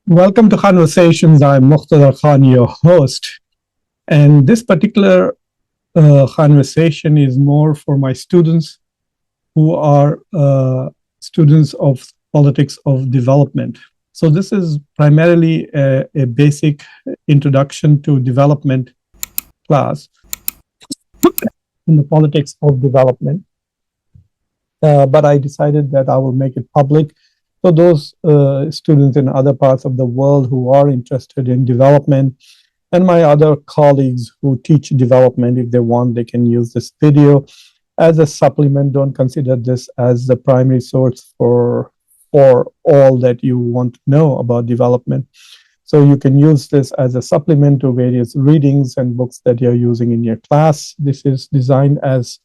Welcome to Conversations. I'm Muqtada Khan, your host. And this particular conversation is more for my students who are students of politics of development. So, this is primarily a basic introduction to development class in the politics of development. But I decided that I will make it public for those students in other parts of the world who are interested in development, and my other colleagues who teach development. If they want, they can use this video as a supplement. Don't consider this as the primary source for all that you want to know about development. So you can use this as a supplement to various readings and books that you're using in your class. This is designed as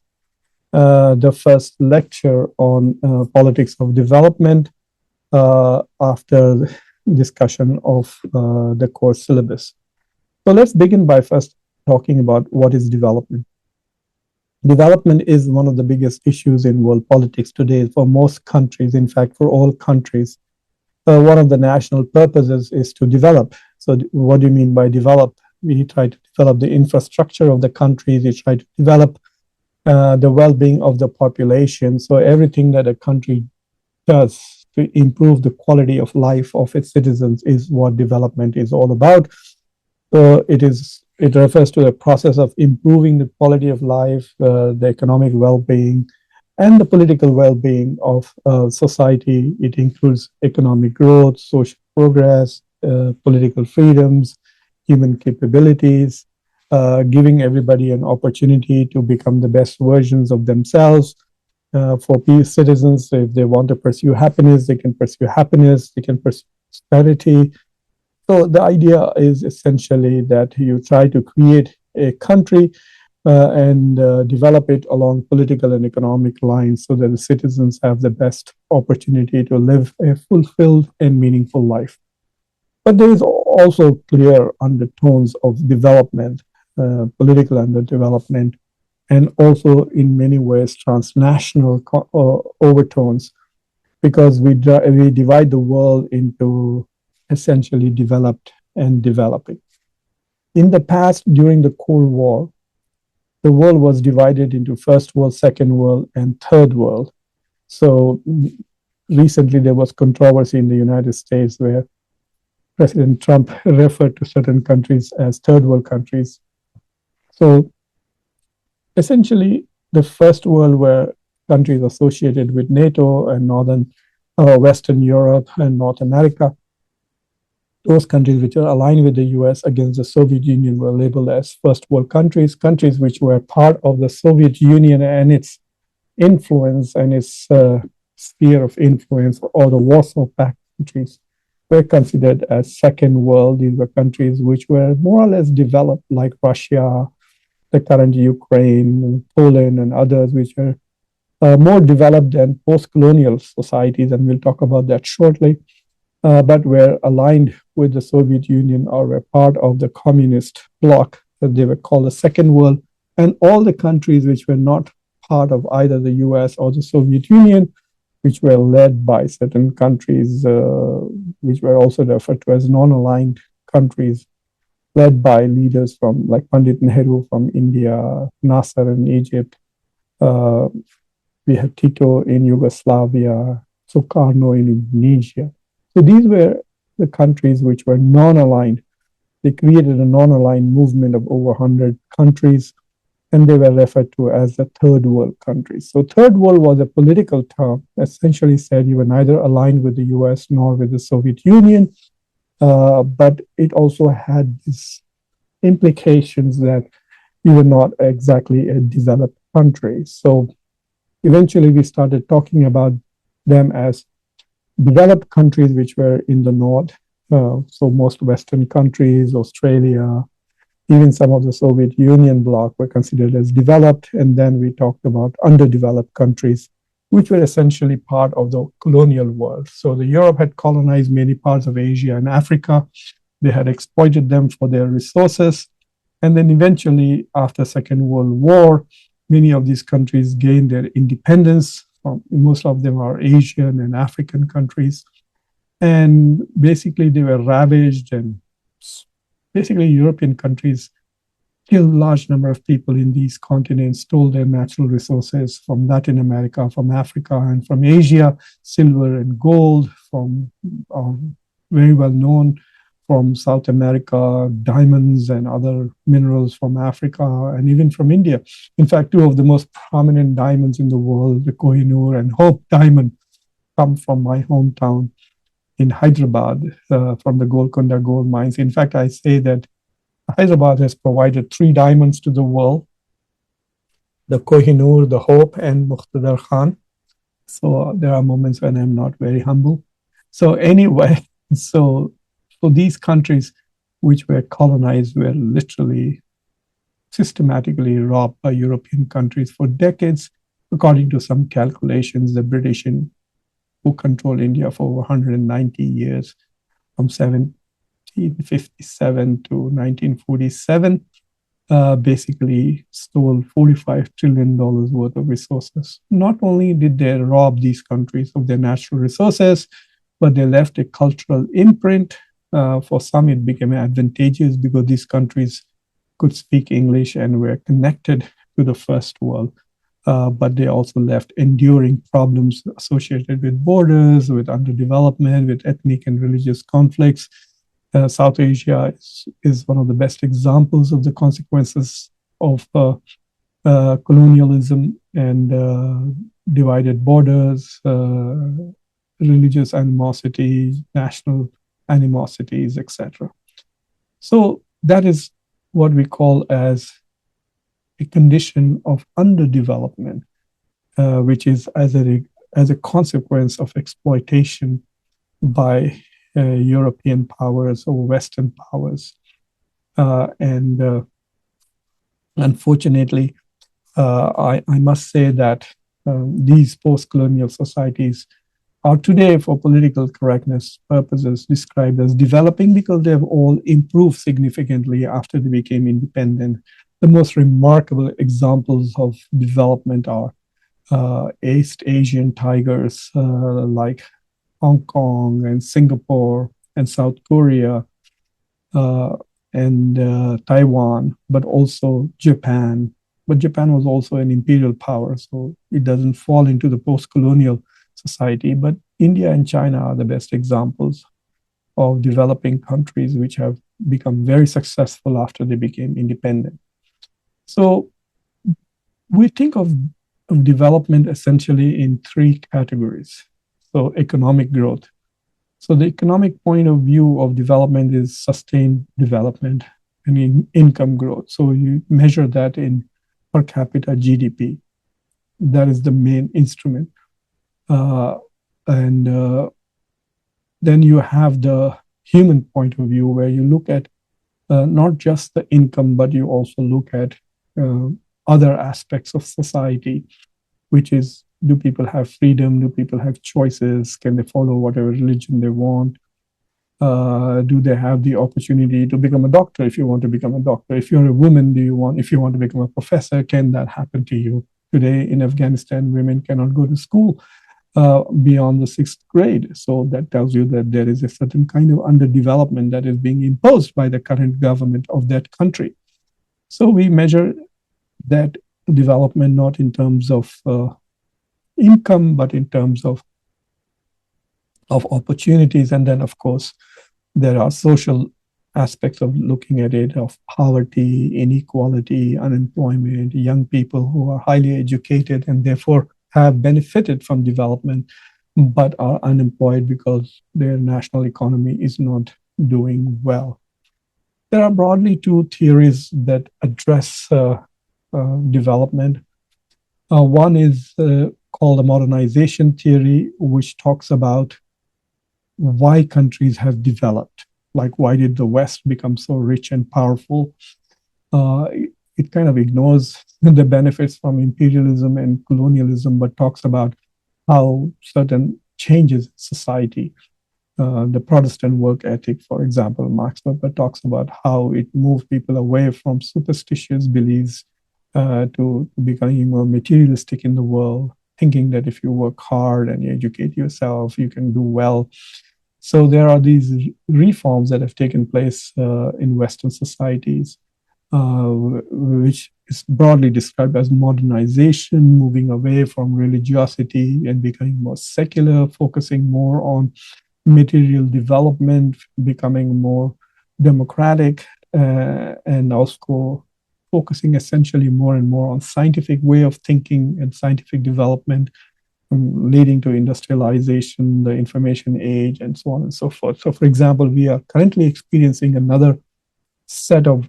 the first lecture on politics of development after discussion of the course syllabus. So let's begin by first talking about what is development. Development is one of the biggest issues in world politics today for most countries, in fact, for all countries. One of the national purposes is to develop. So what do you mean by develop? We try to develop the infrastructure of the countries, we try to develop the well-being of the population. So everything that a country does to improve the quality of life of its citizens is what development is all about. So it refers to the process of improving the quality of life, the economic well-being, and the political well-being of society. It includes economic growth, social progress, political freedoms, human capabilities, giving everybody an opportunity to become the best versions of themselves. For peace citizens, if they want to pursue happiness, they can pursue happiness, they can pursue prosperity. So the idea is essentially that you try to create a country and develop it along political and economic lines so that the citizens have the best opportunity to live a fulfilled and meaningful life. But there is also clear undertones of development, political underdevelopment, and also in many ways transnational overtones, because we divide the world into essentially developed and developing. In the past, during the Cold War, the world was divided into First World, Second World, and Third World. So recently there was controversy in the United States where President Trump referred to certain countries as Third World countries. So essentially, the First World were countries associated with NATO and Northern Western Europe and North America. Those countries which are aligned with the US against the Soviet Union were labeled as First World countries, countries which were part of the Soviet Union and its influence and its sphere of influence, or the Warsaw Pact countries, were considered as Second World. These were countries which were more or less developed, like Russia, the current Ukraine, Poland, and others, which are more developed than post-colonial societies, and we'll talk about that shortly, but were aligned with the Soviet Union or were part of the communist bloc that they were called the Second World, and all the countries which were not part of either the US or the Soviet Union, which were led by certain countries, which were also referred to as non-aligned countries, led by leaders from like Pandit Nehru from India, Nasser in Egypt. We have Tito in Yugoslavia, Sukarno in Indonesia. So these were the countries which were non-aligned. They created a non-aligned movement of over 100 countries, and they were referred to as the Third World countries. So Third World was a political term, essentially said you were neither aligned with the US nor with the Soviet Union, but it also had these implications that you were not exactly a developed country. So eventually we started talking about them as developed countries which were in the north. So most Western countries, Australia, even some of the Soviet Union bloc were considered as developed. And then we talked about underdeveloped countries, which were essentially part of the colonial world. So the Europe had colonized many parts of Asia and Africa. They had exploited them for their resources. And then eventually, after Second World War, many of these countries gained their independence. Most of them are Asian and African countries. And basically, they were ravaged, and basically, European countries killed large number of people in these continents, stole their natural resources from Latin America, from Africa, and from Asia, silver and gold, from very well known from South America, diamonds and other minerals from Africa, and even from India. In fact, two of the most prominent diamonds in the world, the Kohinoor and Hope diamond, come from my hometown in Hyderabad, from the Golconda gold mines. In fact, I say that Hyderabad has provided three diamonds to the world: the Kohinoor, the Hope, and Muqtadar Khan. So there are moments when I'm not very humble. So anyway, so these countries which were colonized were literally systematically robbed by European countries for decades. According to some calculations, the British, who controlled India for over 190 years, from 1757 to 1947, basically stole $45 trillion worth of resources. Not only did they rob these countries of their natural resources, but they left a cultural imprint. For some, it became advantageous because these countries could speak English and were connected to the first world. But they also left enduring problems associated with borders, with underdevelopment, with ethnic and religious conflicts. South Asia is one of the best examples of the consequences of colonialism and divided borders, religious animosity, national animosities, etc. So that is what we call as a condition of underdevelopment, which is as a consequence of exploitation by European powers or Western powers. And unfortunately, I must say that these post-colonial societies are today, for political correctness purposes, described as developing because they have all improved significantly after they became independent. The most remarkable examples of development are East Asian tigers like Hong Kong and Singapore and South Korea and Taiwan, but also Japan. But Japan was also an imperial power, so it doesn't fall into the post-colonial society. But India and China are the best examples of developing countries which have become very successful after they became independent. So we think of development essentially in three categories. So economic growth. So the economic point of view of development is sustained development and in income growth. So you measure that in per capita GDP. That is the main instrument. And then you have the human point of view, where you look at not just the income, but you also look at other aspects of society, which is, do people have freedom? Do people have choices? Can they follow whatever religion they want? Do they have the opportunity to become a doctor if you want to become a doctor? If you're a woman, if you want to become a professor, can that happen to you? Today in Afghanistan, women cannot go to school beyond the 6th grade. So that tells you that there is a certain kind of underdevelopment that is being imposed by the current government of that country. So we measure that development not in terms of income, but in terms of opportunities. And then, of course, there are social aspects of looking at it, of poverty, inequality, unemployment, young people who are highly educated and therefore have benefited from development, but are unemployed because their national economy is not doing well. There are broadly two theories that address development. One is called the modernization theory, which talks about why countries have developed. Like, why did the West become so rich and powerful? It kind of ignores the benefits from imperialism and colonialism, but talks about how certain changes in society, the Protestant work ethic, for example, Marx Weber talks about how it moved people away from superstitious beliefs to becoming more materialistic in the world, thinking that if you work hard and you educate yourself, you can do well. So there are these reforms that have taken place in Western societies, which is broadly described as modernization, moving away from religiosity and becoming more secular, focusing more on material development, becoming more democratic, and also focusing essentially more and more on scientific way of thinking and scientific development, leading to industrialization, the information age, and so on and so forth. So, for example, we are currently experiencing another set of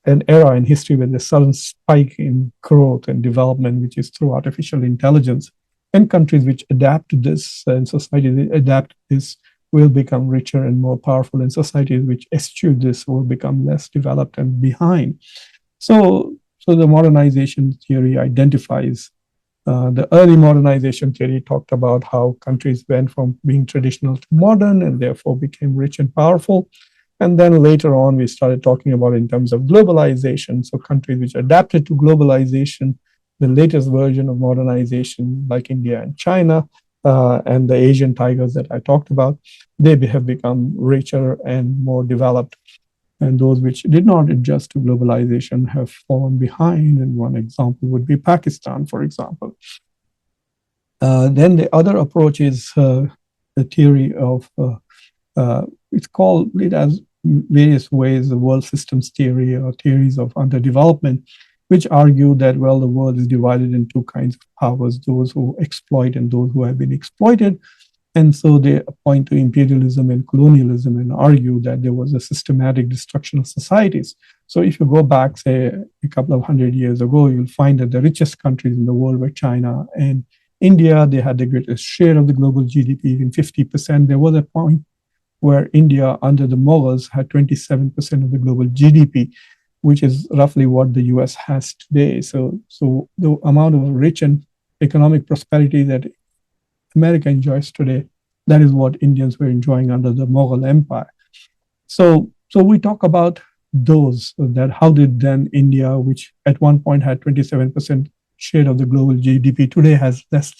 an era in history with a sudden spike in growth and development, which is through artificial intelligence. And countries which adapt to this and societies that adapt to this will become richer and more powerful, and societies which eschew this will become less developed and behind. So the modernization theory identifies the early modernization theory talked about how countries went from being traditional to modern and therefore became rich and powerful. And then later on, we started talking about in terms of globalization. So countries which adapted to globalization, the latest version of modernization, like India and China, and the Asian tigers that I talked about, they have become richer and more developed. And those which did not adjust to globalization have fallen behind. And one example would be Pakistan, for example. Then the other approach is the theory of, it's called it as various ways, the world systems theory or theories of underdevelopment, which argue that, well, the world is divided in two kinds of powers, those who exploit and those who have been exploited. And so they point to imperialism and colonialism and argue that there was a systematic destruction of societies. So if you go back, say, a couple of 100 years ago, you'll find that the richest countries in the world were China and India. They had the greatest share of the global GDP, even 50%. There was a point where India, under the Mughals, had 27% of the global GDP, which is roughly what the US has today. So the amount of rich and economic prosperity that America enjoys today, that is what Indians were enjoying under the Mughal Empire. So we talk about those, that how did then India, which at one point had 27% share of the global GDP, today has less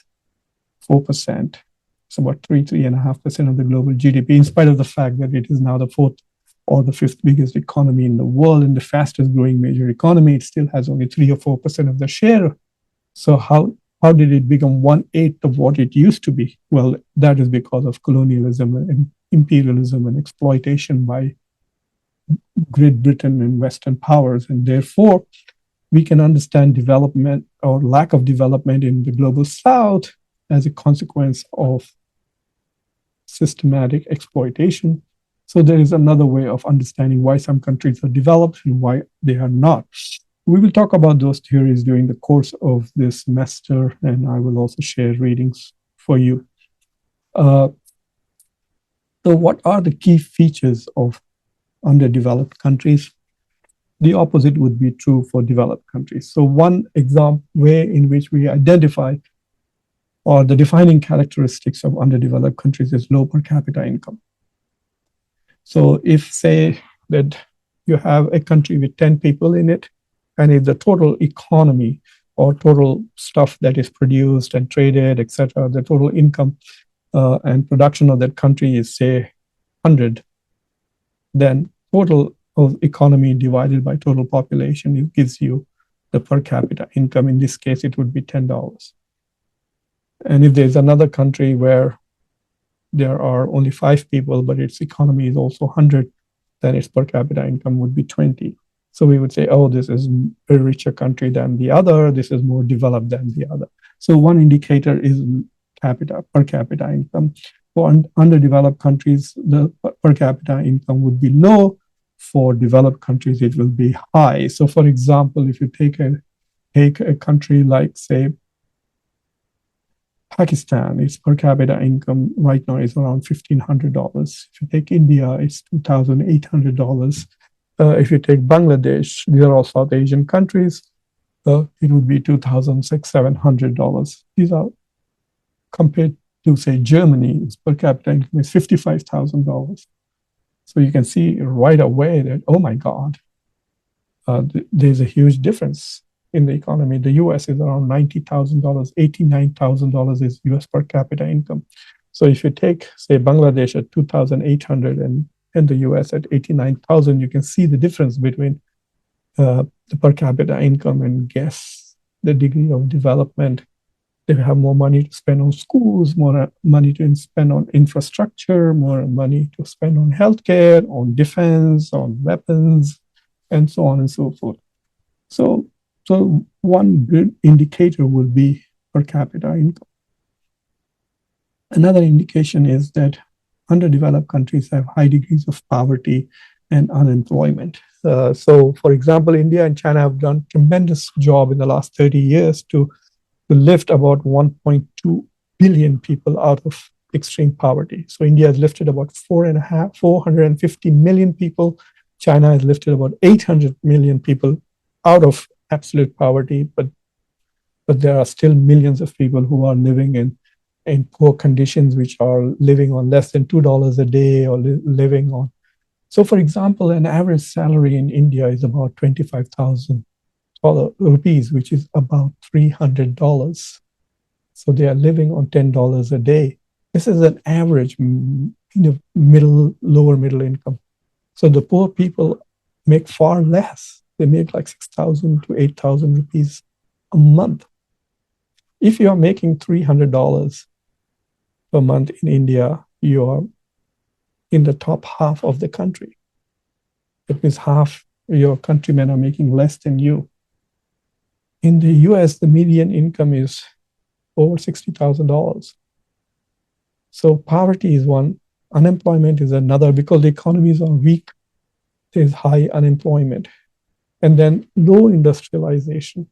4%. It's about 3.5% of the global GDP, in spite of the fact that it is now the fourth or the fifth biggest economy in the world and the fastest growing major economy. It still has only 3 or 4% of the share. So how did it become 1/8 of what it used to be? Well, that is because of colonialism and imperialism and exploitation by Great Britain and Western powers. And therefore, we can understand development or lack of development in the global South as a consequence of systematic exploitation. So there is another way of understanding why some countries are developed and why they are not. We will talk about those theories during the course of this semester, and I will also share readings for you. So what are the key features of underdeveloped countries? The opposite would be true for developed countries. So one example way in which we identify or the defining characteristics of underdeveloped countries is low per capita income. So if, say, that you have a country with 10 people in it, and if the total economy or total stuff that is produced and traded, etc., the total income and production of that country is, say, 100, then total of economy divided by total population, it gives you the per capita income. In this case, it would be $10. And if there's another country where there are only 5 people, but its economy is also 100, then its per capita income would be 20. So we would say, oh, this is a richer country than the other. This is more developed than the other. So one indicator is per capita income. For underdeveloped countries, the per capita income would be low. For developed countries, it will be high. So for example, if you take a country like, say, Pakistan, its per capita income right now is around $1,500. If you take India, it's $2,800. If you take Bangladesh, these are all South Asian countries, it would be $2,600-$700. These are compared to, say, Germany, its per capita income is $55,000. So you can see right away that, oh my God, there's a huge difference in the economy. The US is around $90,000, $89,000 is US per capita income. So if you take, say, Bangladesh at 2,800 and the US at 89,000, you can see the difference between the per capita income and guess the degree of development. They have more money to spend on schools, more money to spend on infrastructure, more money to spend on healthcare, on defense, on weapons, and so on and so forth. So one good indicator would be per capita income. Another indication is that underdeveloped countries have high degrees of poverty and unemployment. So, for example, India and China have done a tremendous job in the last 30 years to lift about 1.2 billion people out of extreme poverty. So India has lifted about 450 million people. China has lifted about 800 million people out of absolute poverty, but there are still millions of people who are living in poor conditions, which are living on less than $2 a day or living on. So, for example, an average salary in India is about 25,000 rupees, which is about $300. So they are living on $10 a day. This is an average, lower middle income. So the poor people make far less. They make like 6,000 to 8,000 rupees a month. If you are making $300 per month in India, you are in the top half of the country. That means half your countrymen are making less than you. In the US, the median income is over $60,000. So poverty is one, unemployment is another, because the economies are weak, there's high unemployment. And then low industrialization,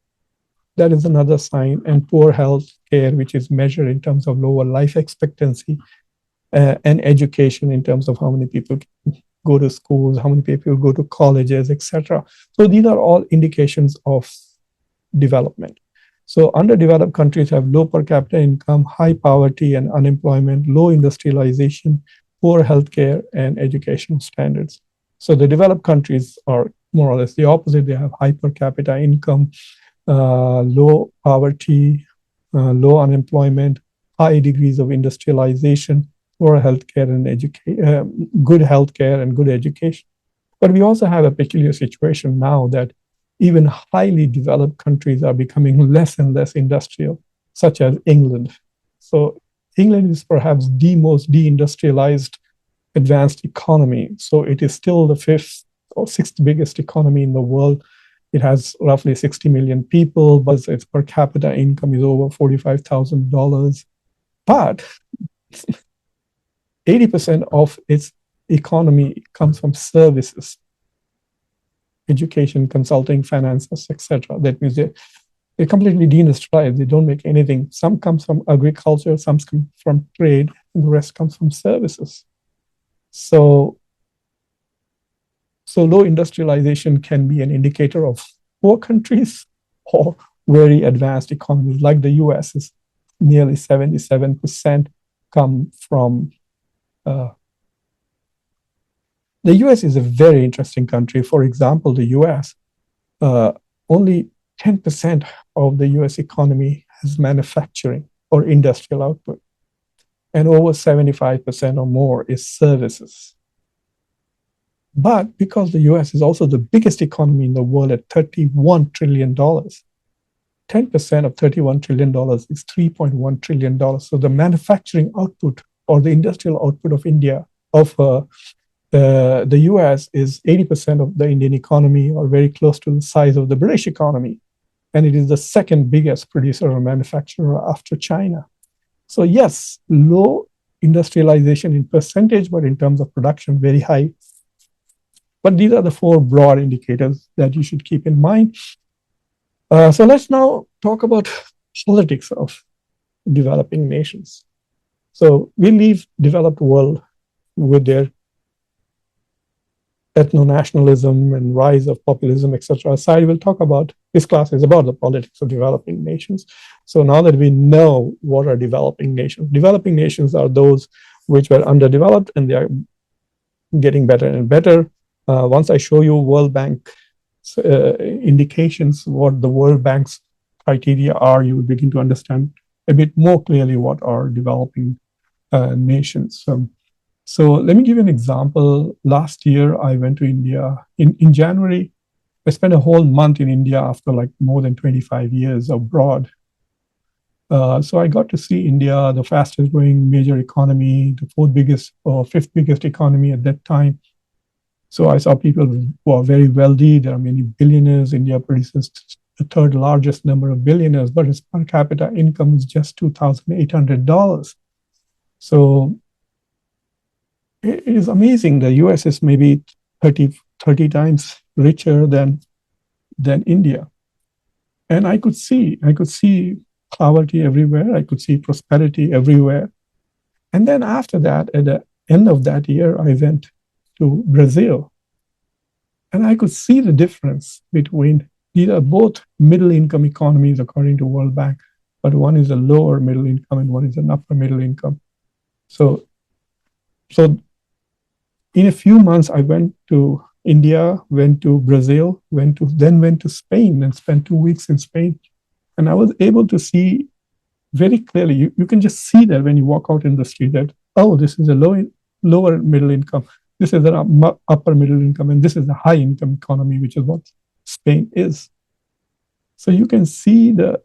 that is another sign, and poor health care, which is measured in terms of lower life expectancy, and education in terms of how many people go to schools, how many people go to colleges, etc. So these are all indications of development. So underdeveloped countries have low per capita income, high poverty and unemployment, low industrialization, poor healthcare and educational standards. So the developed countries are more or less the opposite. They have high per capita income, low poverty, low unemployment, high degrees of industrialization, poor healthcare and good healthcare and good education. But we also have a peculiar situation now that even highly developed countries are becoming less and less industrial, such as England. So England is perhaps the most deindustrialized advanced economy. So it is still the fifth or sixth biggest economy in the world. It has roughly 60 million people, but its per capita income is over $45,000. But 80% of its economy comes from services, education, consulting, finances, etc. That means they're completely deindustrialized. They don't make anything. Some comes from agriculture, some come from trade, and the rest comes from services. So low industrialization can be an indicator of poor countries or very advanced economies, like the US is nearly 77% come from. The US is a very interesting country. For example, the US, only 10% of the US economy has manufacturing or industrial output, and over 75% or more is services. But because the US is also the biggest economy in the world at $31 trillion, 10% of $31 trillion is $3.1 trillion. So the manufacturing output or the industrial output of India, of the US, is 80% of the Indian economy, or very close to the size of the British economy. And it is the second biggest producer or manufacturer after China. So yes, low industrialization in percentage, but in terms of production, very high. But these are the four broad indicators that you should keep in mind. So let's now talk about politics of developing nations. So we leave developed world with their ethno-nationalism and rise of populism, etc. aside. We'll talk about, this class is about the politics of developing nations. So now that we know what are developing nations are those which were underdeveloped, and they are getting better and better. Once I show you World Bank indications, what the World Bank's criteria are, you will begin to understand a bit more clearly what are developing nations. So let me give you an example. Last year, I went to India. In January, I spent a whole month in India after like more than 25 years abroad. So I got to see India, the fastest growing major economy, the fourth biggest or fifth biggest economy at that time. So I saw people who are very wealthy. There are many billionaires. India produces the third largest number of billionaires, but its per capita income is just $2,800. So it is amazing. The US is maybe 30 times richer than India. And I could see poverty everywhere. I could see prosperity everywhere. And then after that, at the end of that year, I went to Brazil. And I could see the difference between, these are both middle income economies according to World Bank, but one is a lower middle income and one is an upper middle income. So in a few months, I went to India, went to Brazil, went to Spain and spent 2 weeks in Spain. And I was able to see very clearly, you can just see that when you walk out in the street that, oh, this is a lower middle income. This is an upper middle income, and this is a high income economy, which is what Spain is. So you can see the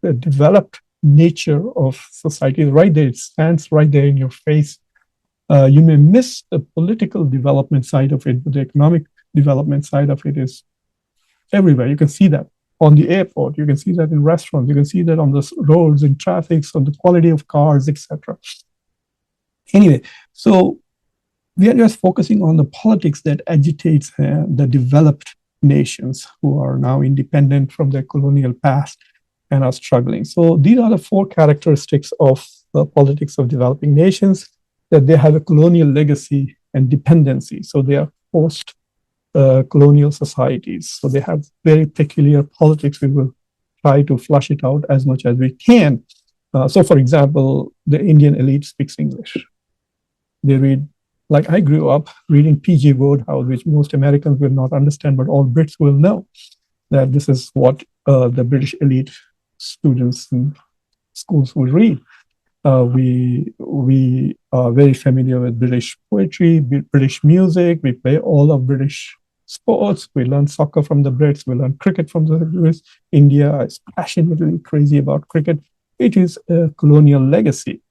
developed nature of society right there. It stands right there in your face. You may miss the political development side of it, but the economic development side of it is everywhere. You can see that on the airport. You can see that in restaurants. You can see that on the roads, in traffic, on the quality of cars, etc. Anyway, so we are just focusing on the politics that agitates the developed nations who are now independent from their colonial past and are struggling. So these are the 4 characteristics of the politics of developing nations, that they have a colonial legacy and dependency. So they are post-colonial societies. So they have very peculiar politics. We will try to flush it out as much as we can. So for example, the Indian elite speaks English. They read, like I grew up reading P.G. Wodehouse, which most Americans will not understand, but all Brits will know that this is what the British elite students in schools will read. We are very familiar with British poetry, British music. We play all of British sports. We learn soccer from the Brits. We learn cricket from the Brits. India is passionately crazy about cricket. It is a colonial legacy.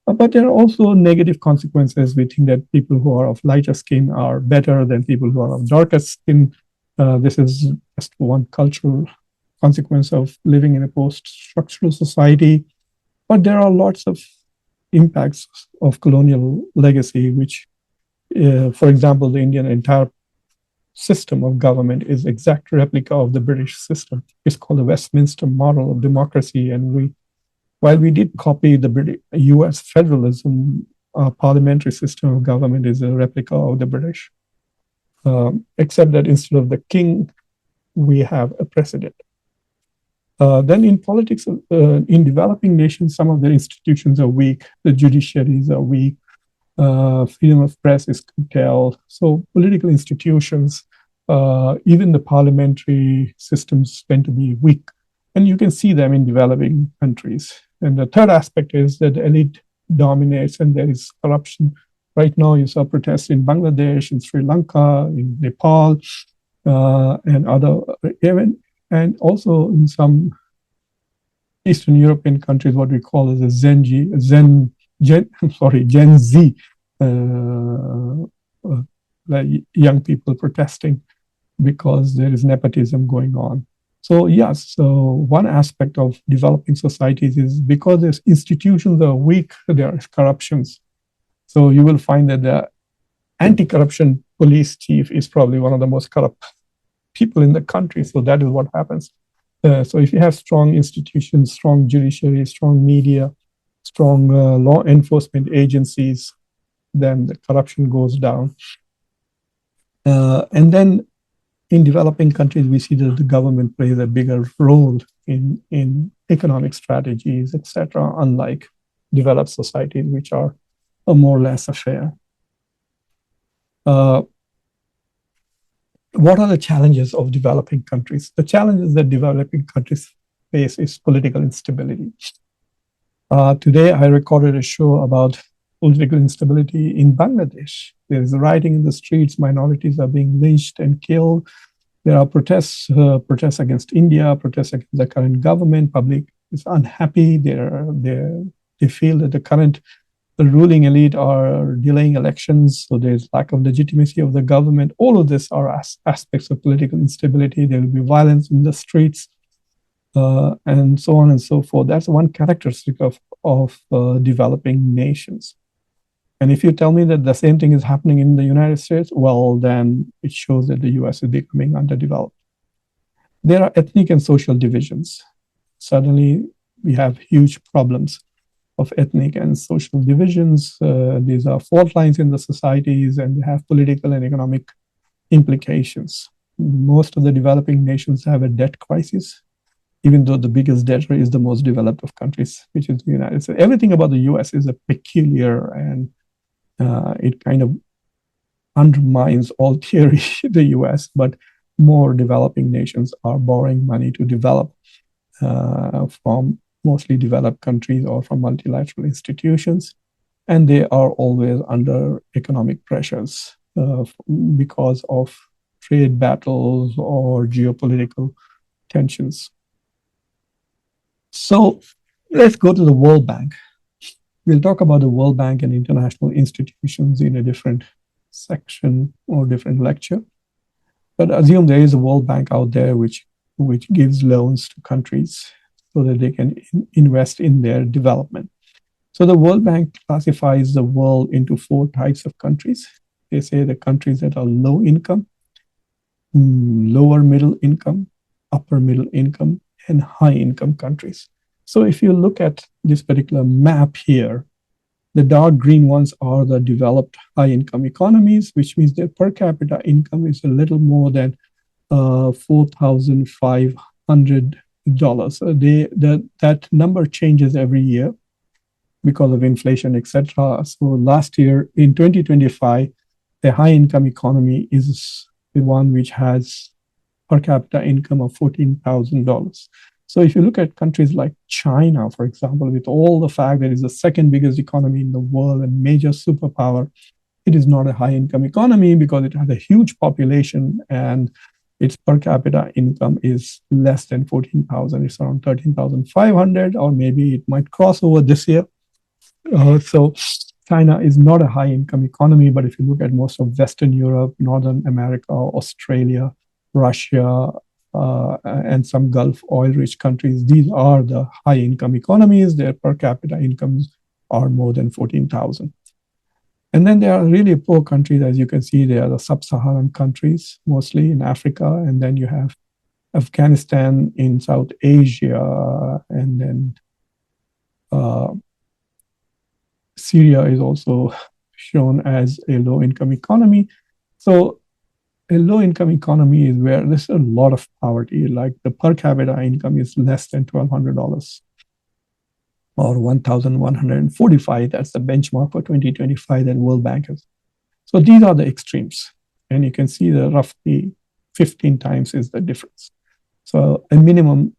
But there are also negative consequences. We think that people who are of lighter skin are better than people who are of darker skin. This is just one cultural consequence of living in a post-structural society. But there are lots of impacts of colonial legacy, which, for example, the Indian entire system of government is exact replica of the British system. It's called the Westminster model of democracy. And while we did copy the British US federalism, our parliamentary system of government is a replica of the British, except that instead of the king, we have a president. Then in politics, in developing nations, some of their institutions are weak. The judiciaries are weak. Freedom of press is curtailed. So political institutions, even the parliamentary systems tend to be weak. And you can see them in developing countries. And the third aspect is that the elite dominates and there is corruption. Right now, you saw protests in Bangladesh, in Sri Lanka, in Nepal, and other, and also in some Eastern European countries, what we call as a Gen Z, like young people protesting because there is nepotism going on. So yes, so one aspect of developing societies is because their institutions are weak, there are corruptions. So you will find that the anti-corruption police chief is probably one of the most corrupt people in the country. So that is what happens. So if you have strong institutions, strong judiciary, strong media, strong law enforcement agencies, then the corruption goes down. And then in developing countries, we see that the government plays a bigger role in economic strategies, etc., unlike developed societies, which are a more laissez-faire. What are the challenges of developing countries? The challenges that developing countries face is political instability. Today, I recorded a show about political instability in Bangladesh. There is rioting in the streets, minorities are being lynched and killed. There are protests against India, protests against the current government. Public is unhappy. They feel that the ruling elite are delaying elections, so there's lack of legitimacy of the government. All of this are aspects of political instability. There will be violence in the streets, and so on and so forth. That's one characteristic of developing nations. And if you tell me that the same thing is happening in the United States, well, then it shows that the US is becoming underdeveloped. There are ethnic and social divisions. Suddenly, we have huge problems of ethnic and social divisions. These are fault lines in the societies, and they have political and economic implications. Most of the developing nations have a debt crisis, even though the biggest debtor is the most developed of countries, which is the United States. Everything about the US is a peculiar, and it kind of undermines all theory, the US, but more developing nations are borrowing money to develop from mostly developed countries or from multilateral institutions. And they are always under economic pressures because of trade battles or geopolitical tensions. So let's go to the World Bank. We'll talk about the World Bank and international institutions in a different section or different lecture. But assume there is a World Bank out there which gives loans to countries so that they can invest in their development. So the World Bank classifies the world into 4 types of countries. They say the countries that are low income, lower middle income, upper middle income, and high income countries. So if you look at this particular map here, the dark green ones are the developed high income economies, which means their per capita income is a little more than $4,500. That number changes every year because of inflation, etc. So last year, in 2025, the high income economy is the one which has per capita income of $14,000. So if you look at countries like China, for example, with all the fact that it's the second biggest economy in the world and major superpower, it is not a high income economy because it has a huge population and its per capita income is less than 14,000. It's around 13,500, or maybe it might cross over this year. So China is not a high income economy, but if you look at most of Western Europe, Northern America, Australia, Russia, and some Gulf oil-rich countries, these are the high-income economies. Their per capita incomes are more than 14,000. And then there are really poor countries, as you can see. They are the sub-Saharan countries, mostly in Africa. And then you have Afghanistan in South Asia. And then Syria is also shown as a low-income economy. So a low-income economy is where there's a lot of poverty, like the per capita income is less than $1,200 or $1,145. That's the benchmark for 2025 that World Bank has. So these are the extremes. And you can see that roughly 15 times is the difference. So a minimum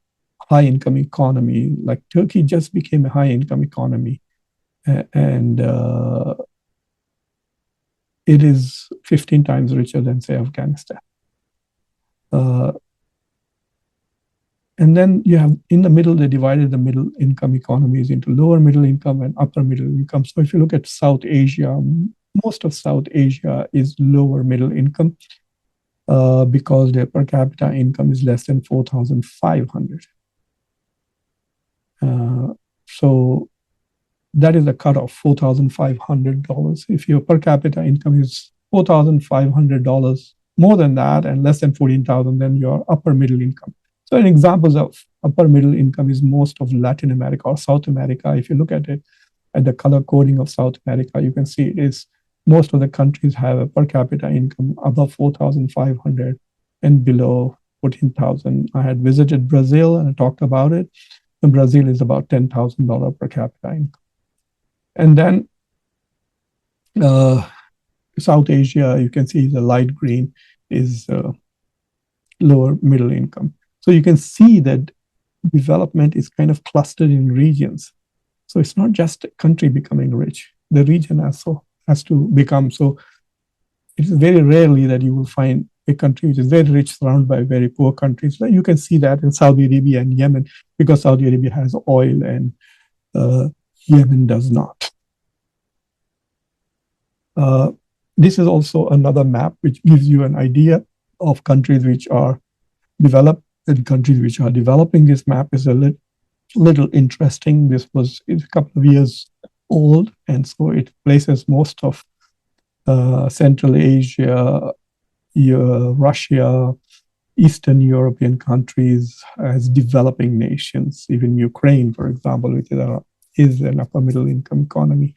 high-income economy, like Turkey just became a high-income economy. And it is 15 times richer than, say, Afghanistan. And then you have, in the middle, they divided the middle income economies into lower middle income and upper middle income. So if you look at South Asia, most of South Asia is lower middle income because their per capita income is less than 4,500. So that is the cutoff, $4,500. If your per capita income is $4,500, more than that, and less than 14,000, then you're upper middle income. So an examples of upper middle income is most of Latin America or South America. If you look at it, at the color coding of South America, you can see it is most of the countries have a per capita income above 4,500 and below 14,000. I had visited Brazil and I talked about it. And Brazil is about $10,000 per capita income. And then South Asia, you can see the light green is lower middle income. So you can see that development is kind of clustered in regions. So it's not just a country becoming rich. The region also has to become. So it is very rarely that you will find a country which is very rich surrounded by very poor countries. You can see that in Saudi Arabia and Yemen, because Saudi Arabia has oil and Yemen does not. This is also another map which gives you an idea of countries which are developed and countries which are developing. This map is a little interesting. This was a couple of years old, and so it places most of Central Asia, Russia, Eastern European countries as developing nations. Even Ukraine, for example, which is an upper middle income economy,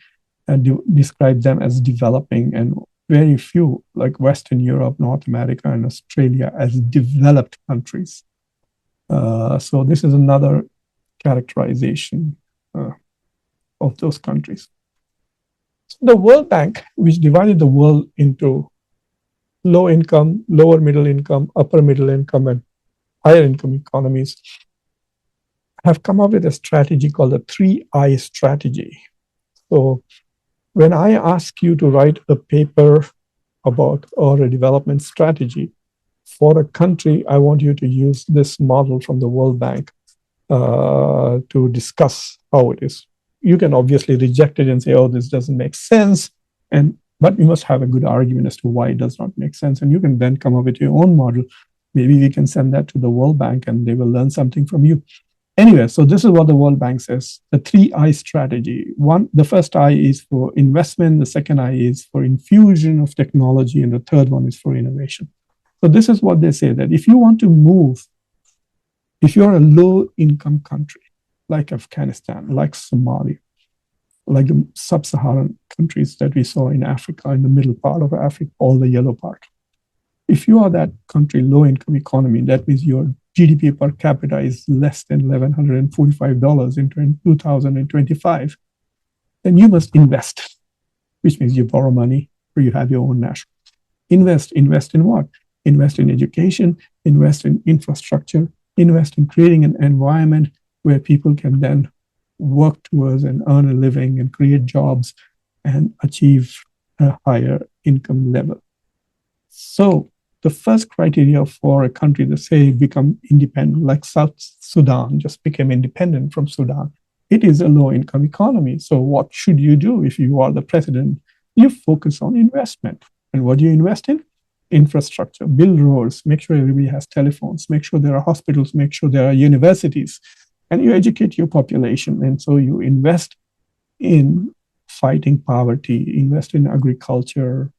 and describe them as developing, and very few, like Western Europe, North America, and Australia, as developed countries. So this is another characterization of those countries. So the World Bank, which divided the world into low income, lower middle income, upper middle income, and higher income economies, have come up with a strategy called the 3I strategy. So when I ask you to write a paper about or a development strategy for a country, I want you to use this model from the World Bank to discuss how it is. You can obviously reject it and say, oh, this doesn't make sense. But you must have a good argument as to why it does not make sense. And you can then come up with your own model. Maybe we can send that to the World Bank and they will learn something from you. Anyway, so this is what the World Bank says, the 3I strategy. The first I is for investment, the second I is for infusion of technology, and the third one is for innovation. So this is what they say, that if you want to move, if you're a low-income country, like Afghanistan, like Somalia, like the sub-Saharan countries that we saw in Africa, in the middle part of Africa, all the yellow part. If you are that country, low-income economy, that means your GDP per capita is less than $1,145 in 2025, then you must invest, which means you borrow money or you have your own national. Invest in what? Invest in education, invest in infrastructure, invest in creating an environment where people can then work towards and earn a living and create jobs and achieve a higher income level. So the first criteria for a country to say become independent, like South Sudan just became independent from Sudan, it is a low-income economy. So what should you do if you are the president? You focus on investment. And what do you invest in? Infrastructure, build roads, make sure everybody has telephones, make sure there are hospitals, make sure there are universities, and you educate your population. And so you invest in fighting poverty, invest in agriculture,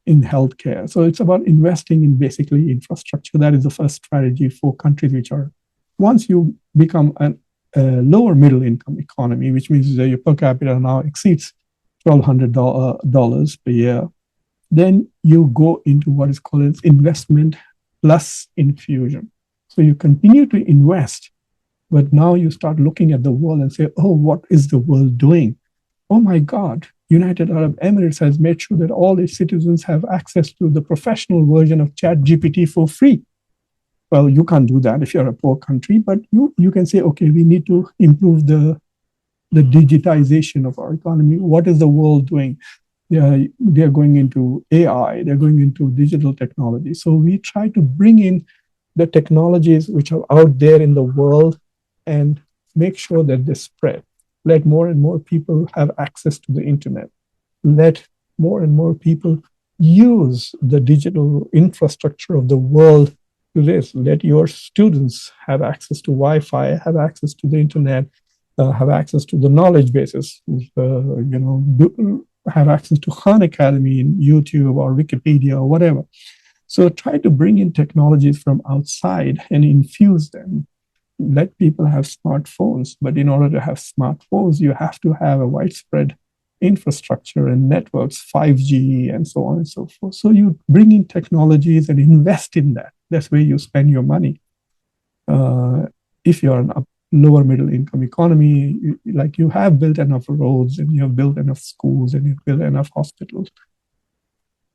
in healthcare. So it's about investing in basically infrastructure. That is the first strategy for countries which are, once you become a lower middle income economy, which means that your per capita now exceeds $1,200 per year, then you go into what is called investment plus infusion. So you continue to invest, but now you start looking at the world and say, oh, what is the world doing? Oh my God, United Arab Emirates has made sure that all its citizens have access to the professional version of ChatGPT for free. Well, you can't do that if you're a poor country, but you can say, okay, we need to improve the digitization of our economy. What is the world doing? They're going into AI, they're going into digital technology. So we try to bring in the technologies which are out there in the world and make sure that they spread. Let more and more people have access to the internet. Let more and more people use the digital infrastructure of the world to this. Let your students have access to Wi-Fi, have access to the internet, have access to the knowledge bases, have access to Khan Academy in YouTube or Wikipedia or whatever. So try to bring in technologies from outside and infuse them. Let people have smartphones, but in order to have smartphones, you have to have a widespread infrastructure and networks, 5G and so on and so forth. So you bring in technologies and invest in that. That's where you spend your money. If you're an lower middle income economy, like you have built enough roads and you have built enough schools and you've built enough hospitals.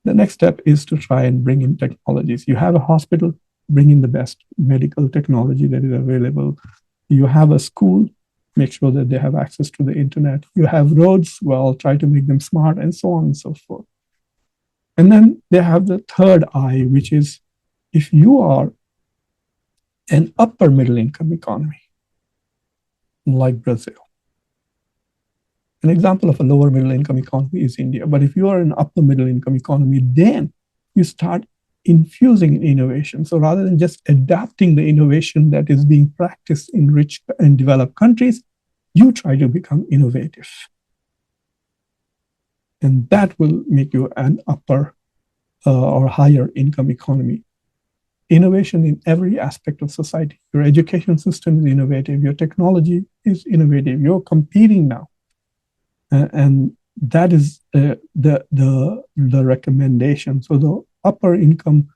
The next step is to try and bring in technologies. You have a hospital, bring in the best medical technology that is available. You have a school, make sure that they have access to the internet. You have roads, well, try to make them smart, and so on and so forth. And then they have the third I, which is if you are an upper middle income economy, like Brazil. An example of a lower middle income economy is India. But if you are an upper middle income economy, then you start infusing in innovation. So rather than just adapting the innovation that is being practiced in rich and developed countries, you try to become innovative. And that will make you an upper or higher income economy. Innovation in every aspect of society. Your education system is innovative. Your technology is innovative. You're competing now. And that is the recommendation. So the upper income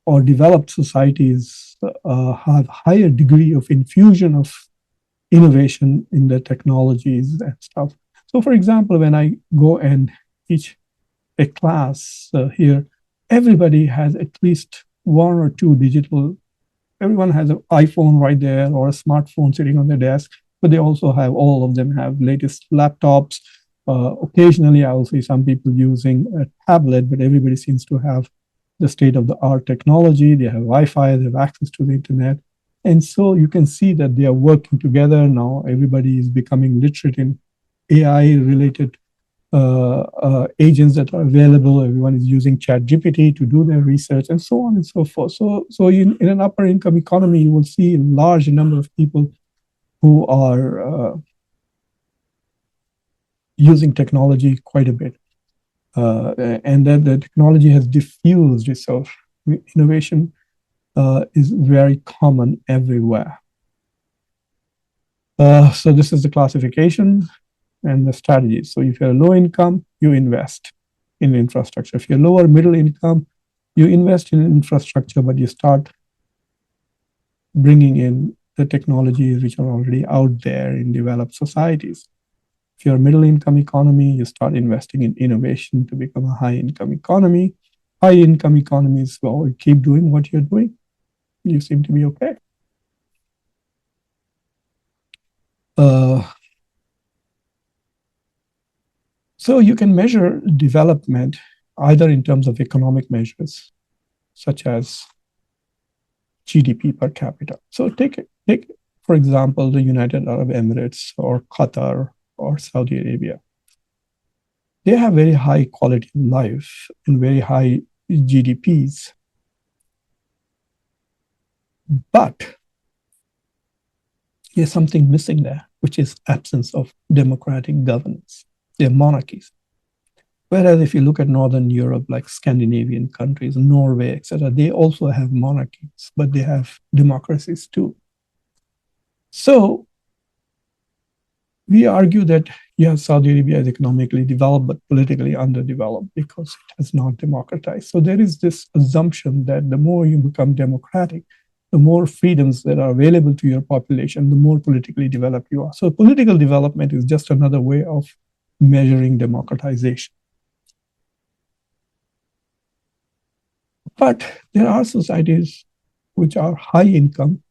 or developed societies have higher degree of infusion of innovation in the technologies and stuff. So for example, when I go and teach a class here, everybody has at least one or two digital, everyone has an iPhone right there or a smartphone sitting on their desk, but they also have, all of them have latest laptops. Occasionally, I will see some people using a tablet, but everybody seems to have the state-of-the-art technology. They have Wi-Fi, they have access to the internet. And so you can see that they are working together now. Everybody is becoming literate in AI-related agents that are available. Everyone is using ChatGPT to do their research and so on and so forth. So in an upper income economy, you will see a large number of people who are using technology quite a bit. And then the technology has diffused itself. Innovation is very common everywhere. So this is the classification and the strategies. So if you're low income, you invest in infrastructure. If you're lower middle income, you invest in infrastructure, but you start bringing in the technologies which are already out there in developed societies. If you're a middle income economy, you start investing in innovation to become a high income economy. High income economies, well, you keep doing what you're doing. You seem to be okay. So you can measure development either in terms of economic measures, such as GDP per capita. So take, for example, the United Arab Emirates or Qatar or Saudi Arabia. They have very high quality of life and very high GDPs. But there's something missing there, which is absence of democratic governance. They're monarchies. Whereas if you look at Northern Europe, like Scandinavian countries, Norway, etc., they also have monarchies, but they have democracies too. So we argue that, yes, Saudi Arabia is economically developed, but politically underdeveloped because it has not democratized. So there is this assumption that the more you become democratic, the more freedoms that are available to your population, the more politically developed you are. So political development is just another way of measuring democratization. But there are societies which are high income,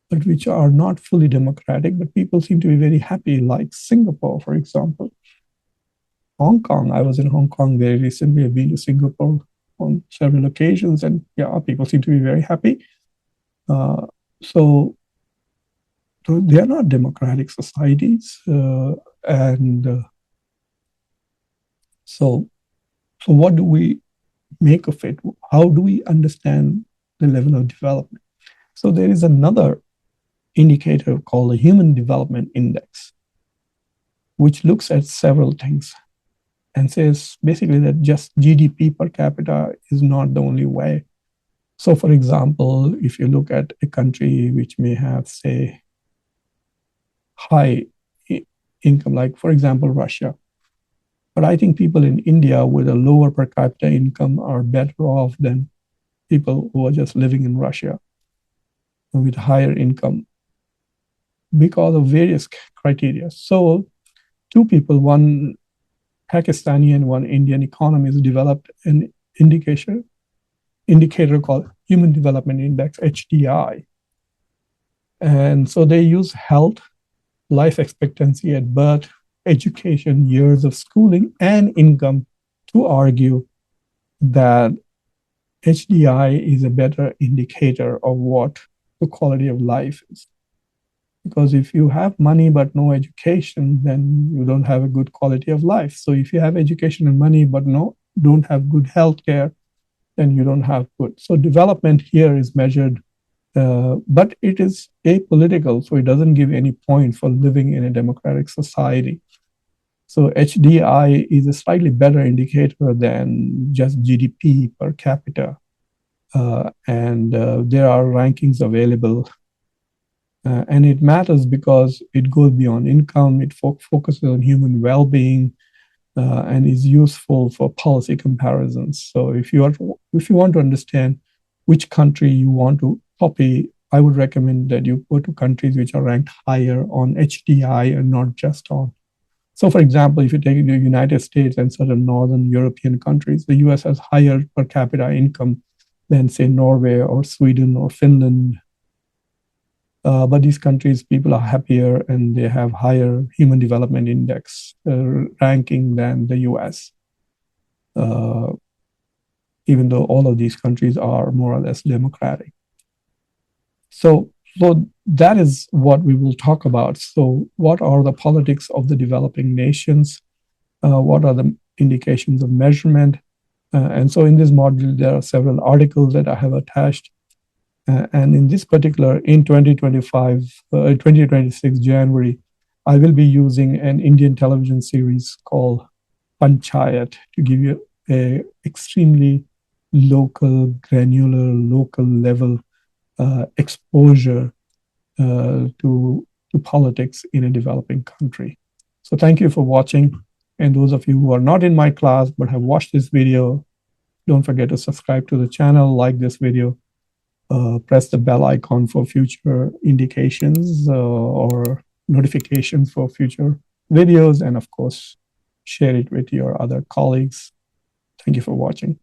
but which are not fully democratic, but people seem to be very happy, like Singapore, for example. Hong Kong, I was in Hong Kong very recently. I've been to Singapore on several occasions, and yeah, people seem to be very happy. So they are not democratic societies. So what do we make of it? How do we understand the level of development? So there is another indicator called the Human Development Index, which looks at several things and says basically that just GDP per capita is not the only way. So for example, if you look at a country which may have, say, high income, like for example, Russia. But I think people in India with a lower per capita income are better off than people who are just living in Russia with higher income because of various criteria. So two people, one Pakistani and one Indian economist, developed an indicator called Human Development Index, HDI. And so they use health life expectancy at birth, education, years of schooling, and income to argue that HDI is a better indicator of what the quality of life is. Because if you have money but no education, then you don't have a good quality of life. So if you have education and money but don't have good health care, then you don't have good. So development here is measured, but it is apolitical, so it doesn't give any point for living in a democratic society. So HDI is a slightly better indicator than just GDP per capita. And there are rankings available. And it matters because it goes beyond income, it focuses on human well-being, and is useful for policy comparisons. So if you want to understand which country you want to copy, I would recommend that you go to countries which are ranked higher on HDI and not just on. So for example, if you take the United States and certain Northern European countries, the US has higher per capita income than say Norway or Sweden or Finland. But these countries, people are happier and they have higher human development index ranking than the US, even though all of these countries are more or less democratic. So that is what we will talk about. So what are the politics of the developing nations? What are the indications of measurement? And so in this module, there are several articles that I have attached. And in this particular, in 2026 January, I will be using an Indian television series called Panchayat to give you a extremely local, granular, local level exposure to politics in a developing country. So thank you for watching. And those of you who are not in my class but have watched this video, don't forget to subscribe to the channel, like this video, press the bell icon for future indications or notifications for future videos, and of course, share it with your other colleagues. Thank you for watching.